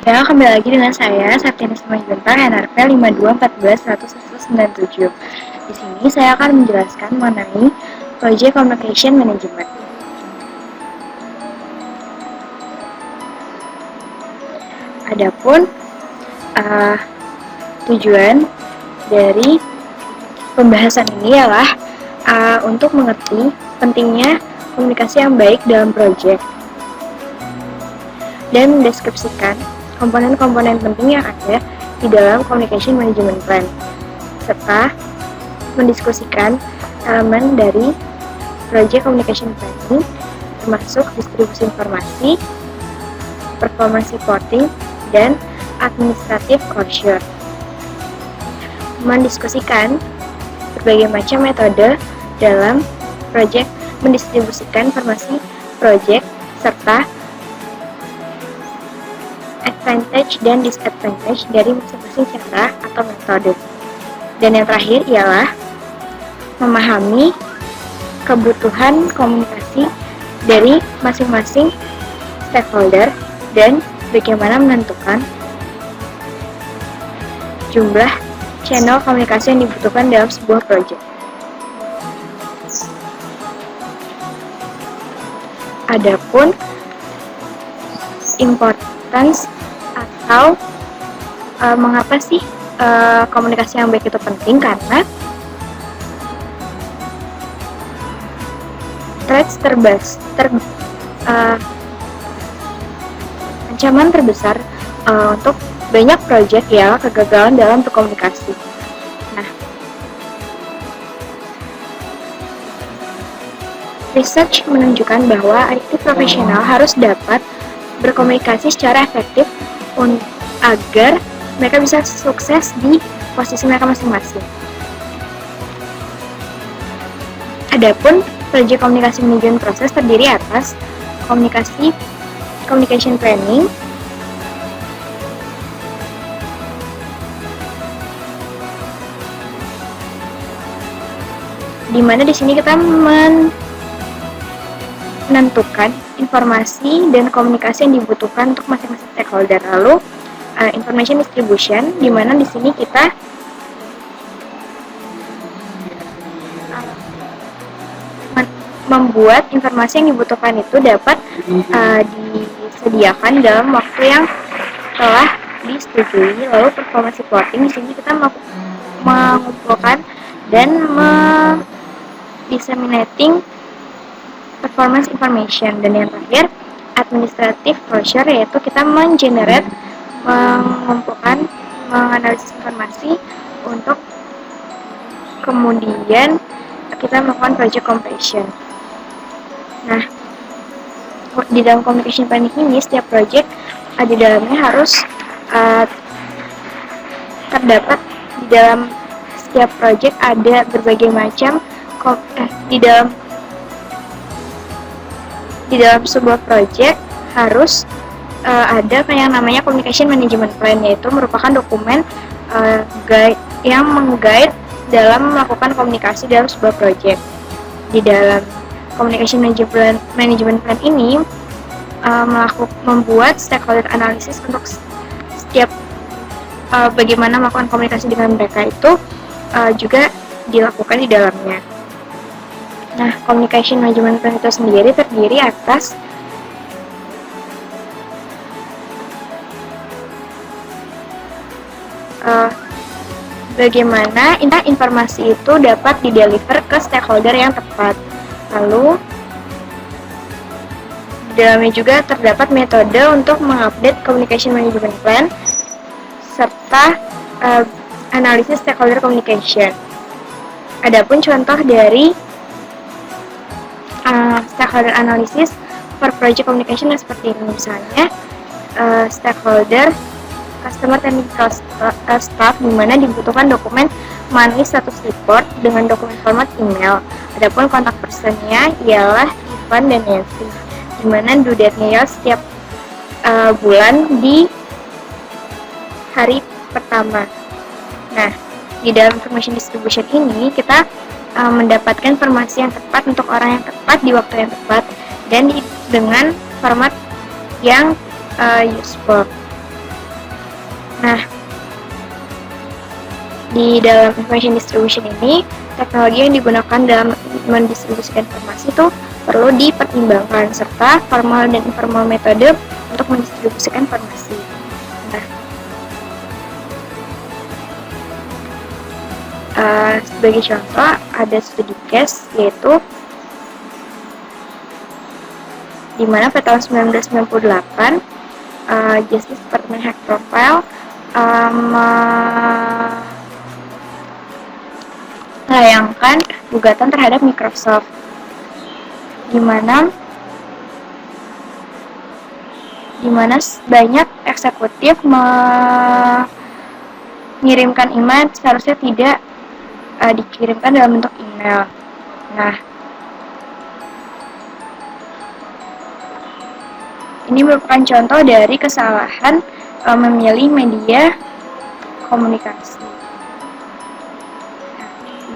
Ya, kembali lagi dengan saya, Septiani Simanjuntak, NRP 52141197. Di sini saya akan menjelaskan mengenai Project Communication Management. Adapun tujuan dari pembahasan ini ialah untuk mengerti pentingnya komunikasi yang baik dalam proyek dan mendeskripsikan komponen-komponen penting yang ada di dalam Communication Management Plan, serta mendiskusikan elemen dari Project Communication Planning, termasuk distribusi informasi, performance reporting, dan administrative closure. Mendiskusikan berbagai macam metode dalam proyek mendistribusikan informasi proyek, serta advantage dan disadvantage dari masing-masing cara atau metode. Dan yang terakhir ialah memahami kebutuhan komunikasi dari masing-masing stakeholder dan bagaimana menentukan jumlah channel komunikasi yang dibutuhkan dalam sebuah proyek. Adapun importance atau mengapa sih komunikasi yang baik itu penting, karena threats ancaman terbesar untuk banyak proyek ya kegagalan dalam berkomunikasi. Nah, research menunjukkan bahwa IT profesional harus dapat berkomunikasi secara efektif agar mereka bisa sukses di posisi mereka masing-masing. Adapun proyek komunikasi manajemen proses terdiri atas communication planning, di mana di sini kita menentukan informasi dan komunikasi yang dibutuhkan untuk masing-masing stakeholder. Lalu information distribution, di mana di sini kita membuat informasi yang dibutuhkan itu dapat disediakan dalam waktu yang telah disetujui. Lalu performance reporting, di sini kita mengumpulkan dan disseminating performance information. Dan yang terakhir administrative closure, yaitu kita mengumpulkan, menganalisis informasi untuk kemudian kita melakukan project completion. Nah, di dalam communication planning ini setiap project di dalamnya harus terdapat di dalam setiap project ada berbagai macam di dalam sebuah project harus ada yang namanya communication management plan, yaitu merupakan dokumen guide yang meng-guide dalam melakukan komunikasi dalam sebuah project. Di dalam communication management plan ini membuat stakeholder analysis untuk setiap bagaimana melakukan komunikasi dengan mereka itu juga dilakukan di dalamnya. Nah, communication management plan itu sendiri terdiri atas bagaimana informasi itu dapat dideliver ke stakeholder yang tepat. Lalu di dalamnya juga terdapat metode untuk mengupdate communication management plan serta analisis stakeholder communication. Adapun contoh dari stakeholder analysis for project communication seperti ini, misalnya stakeholder customer technical staff, di mana dibutuhkan dokumen monthly status report dengan dokumen format email. Adapun kontak personnya ialah Ivan dan Nancy, di mana due date-nya setiap bulan di hari pertama. Nah, di dalam information distribution ini kita mendapatkan informasi yang tepat untuk orang yang tepat di waktu yang tepat dan dengan format yang useful. Nah, di dalam information distribution ini, teknologi yang digunakan dalam mendistribusikan informasi itu perlu dipertimbangkan, serta formal dan informal metode untuk mendistribusikan informasi. Nah, sebagai contoh, ada studi case, yaitu di mana pada tahun 1998, Justice Department Hack Profile melayangkan gugatan terhadap Microsoft, di mana banyak eksekutif mengirimkan email seharusnya tidak dikirimkan dalam bentuk email. Nah, ini merupakan contoh dari kesalahan memilih media komunikasi.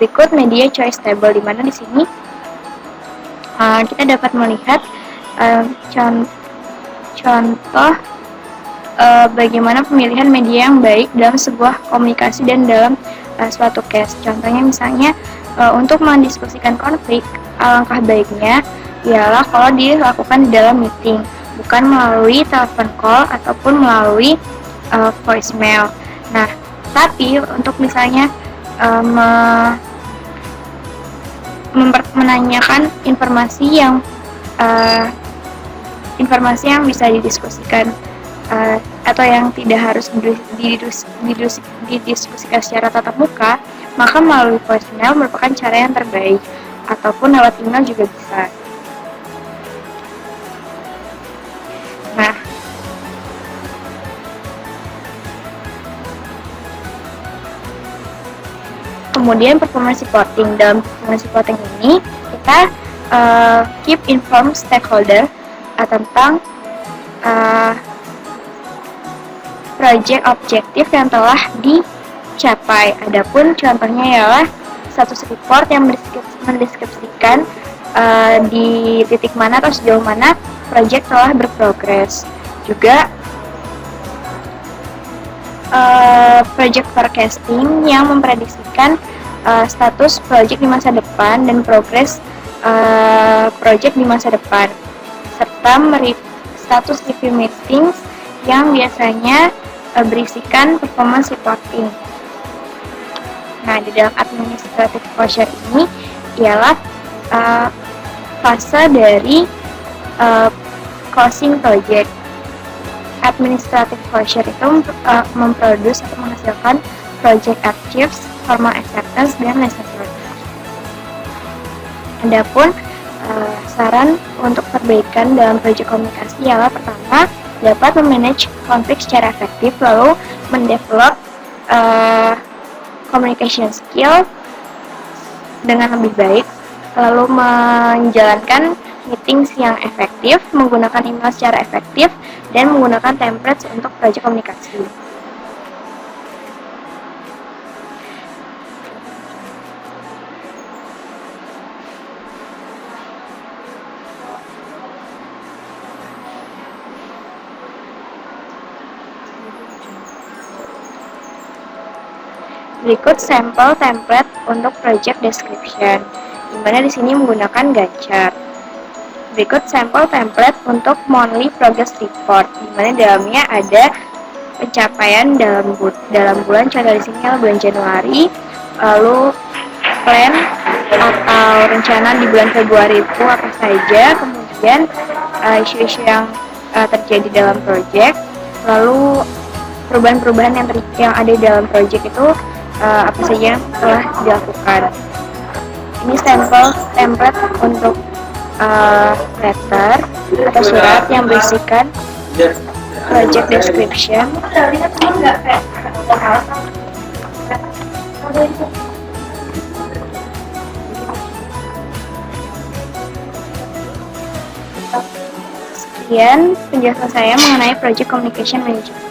Berikut media choice table, di mana di sini kita dapat melihat contoh bagaimana pemilihan media yang baik dalam sebuah komunikasi dan dalam suatu case. Contohnya misalnya untuk mendiskusikan konflik, alangkah baiknya ialah kalau dilakukan di dalam meeting, bukan melalui telepon call ataupun melalui voicemail. Nah, tapi untuk misalnya menanyakan informasi yang bisa didiskusikan atau yang tidak harus didiskusikan secara tatap muka, maka melalui voicemail merupakan cara yang terbaik, ataupun lewat email juga bisa. Nah, kemudian performance reporting. Dalam performance reporting ini kita keep informed stakeholder tentang project objektif yang telah dicapai. Adapun contohnya ialah status report yang mendeskripsikan di titik mana atau sejauh mana project telah berprogres. Juga project forecasting yang memprediksikan status project di masa depan dan progres project di masa depan, serta status review meetings yang biasanya berisikan performance reporting. Nah, di dalam administrative closure ini ialah fase dari closing project. Administrative closure itu memproduce atau menghasilkan project archives, formal acceptance, dan licensure. Adapun saran untuk perbaikan dalam project komunikasi ialah pertama, dapat memanage konflik secara efektif, lalu mendevelop communication skill dengan lebih baik, lalu menjalankan meetings yang efektif, menggunakan email secara efektif, dan menggunakan templates untuk project komunikasi. Berikut sampel template untuk project description, di mana di sini menggunakan Gantt. Berikut sampel template untuk monthly progress report, di mana dalamnya ada pencapaian dalam bulan, contoh di sini adalah bulan Januari, lalu plan atau rencana di bulan Februari itu apa saja, kemudian isu-isu yang terjadi dalam project, lalu perubahan-perubahan yang ada di dalam project itu apa saja yang telah dilakukan. Ini sampel template untuk letter atau surat yang berisikan project description. Sekian penjelasan saya mengenai project communication management.